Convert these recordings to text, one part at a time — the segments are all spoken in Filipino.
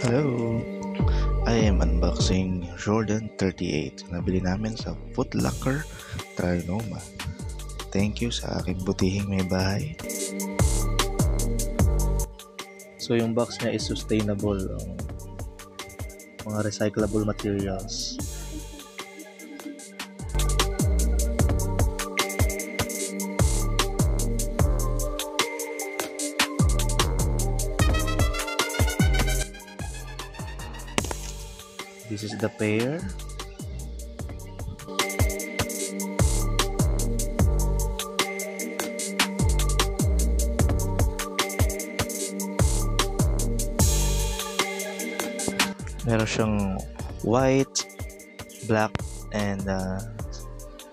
Hello! I am unboxing Jordan 38 na nabili namin sa Foot Locker, Trinoma. Thank you sa aking butihing may bahay. So yung box niya is sustainable, mga recyclable materials. This is the pair. Meron siyang white, black, and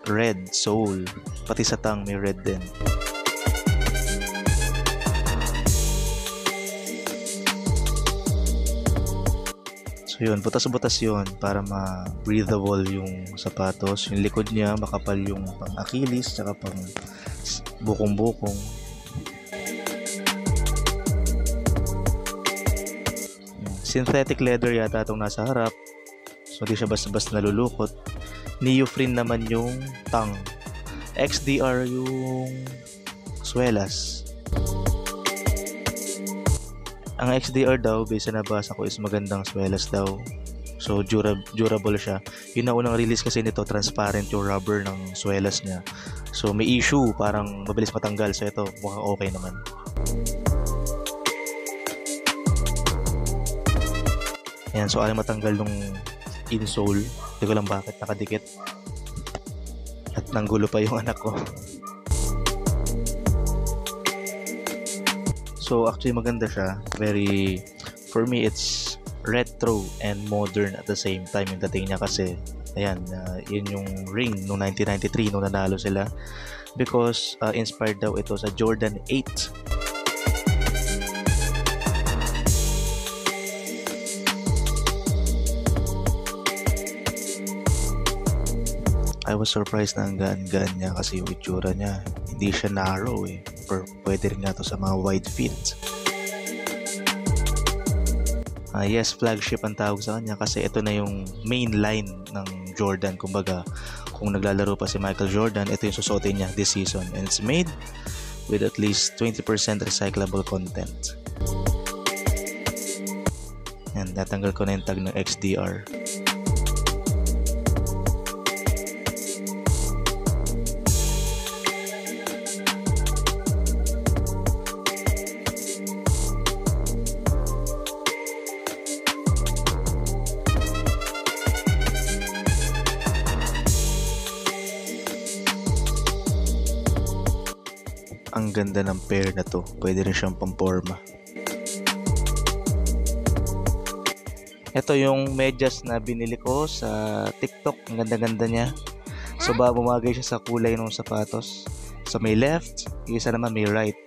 red sole. Pati sa tang may red din. So yun, butas-butas yun para ma-breathable yung sapatos. Yung likod niya makapal yung pang Achilles tsaka pang bukong-bukong. Synthetic leather yata itong nasa harap, so hindi siya basta-basta nalulukot. Neoprene naman yung tang. XDR yung swelas. Ang XDR daw, based na nabasa ko, is magandang swelas daw. So durable siya. Yun na unang release kasi nito, transparent yung rubber ng swelas niya. So may issue, parang mabilis matanggal. So ito, mukhang okay naman. Ayan, so ayaw matanggal nung insole. Hindi ko lang bakit, nakadikit. At nanggulo pa yung anak ko. So actually maganda siya. For me it's retro and modern at the same time yung dating niya kasi ayan, yun yung ring noong 1993 nung nanalo sila. Because inspired daw ito sa Jordan 8. I was surprised na ang gaan-gaan niya kasi yung itsura niya. Hindi siya narrow eh. Pwede rin nga to sa mga wide feet. Yes, flagship ang tawag sa kanya kasi ito na yung main line ng Jordan. Kumbaga, kung naglalaro pa si Michael Jordan, ito yung susuotin niya this season. And it's made with at least 20% recyclable content. And natanggal ko na yung tag ng XDR. Ang ganda ng pair na to. Pwede rin siyang pamporma. Ito yung medyas na binili ko sa TikTok. Ang ganda-ganda niya. So ba bumagay siya sa kulay ng sapatos. So may left, yung isa naman may right.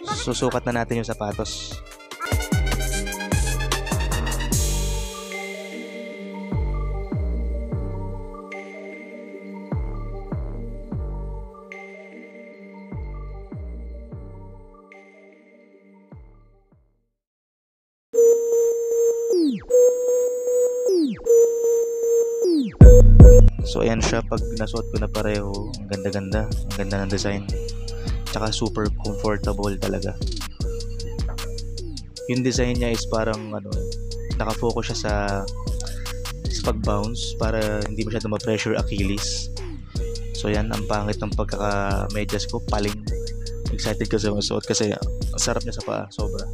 Susukat na natin yung sapatos. So ayan siya pag nasuot ko na pareho. Ang ganda-ganda. Ang ganda ng design. Tsaka super comfortable talaga. Yung design niya is parang nakafocus siya sa pag-bounce para hindi masyadong ma-pressure Achilles. So yan, ang pangit ng pagkaka-medyas ko. Paling excited kasi masuot kasi ang sarap niya sa paa. Sobra.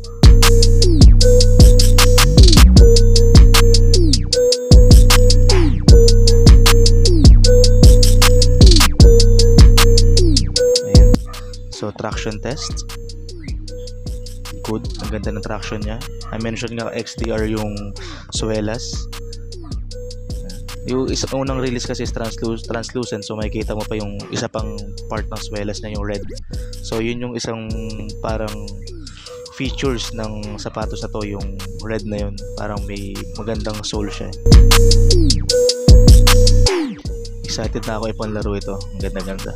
So traction test, good, ang ganda ng traction niya. I mentioned nga XDR yung swelas. Yung unang release kasi is translucent, so makikita mo pa yung isa pang part ng swelas na yung red. So yun yung isang parang features ng sapatos na to, yung red na yun. Parang may magandang sole siya. Excited na ako ipanlaro ito. Ang ganda-ganda.